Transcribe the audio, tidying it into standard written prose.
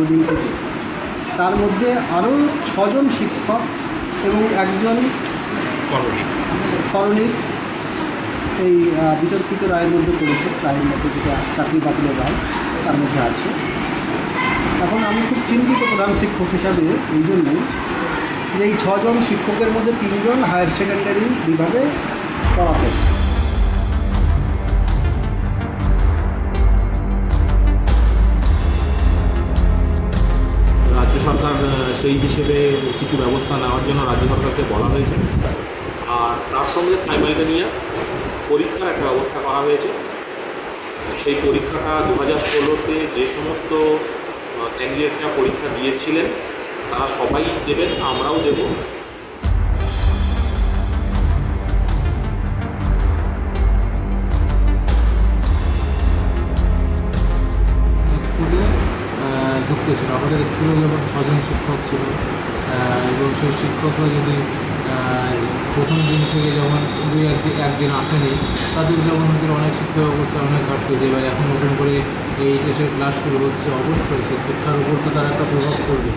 দীর্ঘদিন থেকে। তার মধ্যে আরও 6 জন শিক্ষক এবং একজন করণিক এই বিতর্কিত রায়ের মধ্যে পড়েছে। রায়ের মধ্যে যেটা চাকরি বাতিলের রায় তার মধ্যে আছে। এখন আমি খুব চিন্তিত প্রধান শিক্ষক হিসাবে এই জন্যই যে এই 6 জন শিক্ষকের মধ্যে 3 জন হায়ার সেকেন্ডারি বিভাগে পড়াতেন। রাজ্য সরকার সেই হিসেবে কিছু ব্যবস্থা নেওয়ার জন্য রাজ্য সরকারকে বলা হয়েছে। আর তার সঙ্গে সাইমালটেনিয়াস পরীক্ষার একটা ব্যবস্থা করা হয়েছে। সেই পরীক্ষাটা 2016-তে যে সমস্ত ক্যান্ডিডেটরা পরীক্ষা দিয়েছিলেন তারা সবাই দেবেন, আমরাও দেব। স্কুলে যুক্ত ছিল। আমাদের স্কুলে যেমন 6 জন শিক্ষক ছিল এবং সেই শিক্ষকরা যদি প্রথম দিন থেকে যেমন একদিন আসেনি, তাদের যেমন হচ্ছে অনেক শিক্ষা ব্যবস্থার অনেক ঘাটতি যে এবার এখন নতুন করে এই এইচএসের ক্লাস শুরু হচ্ছে, অবশ্যই সেই শিক্ষার উপর তো তার একটা প্রভাব পড়বে।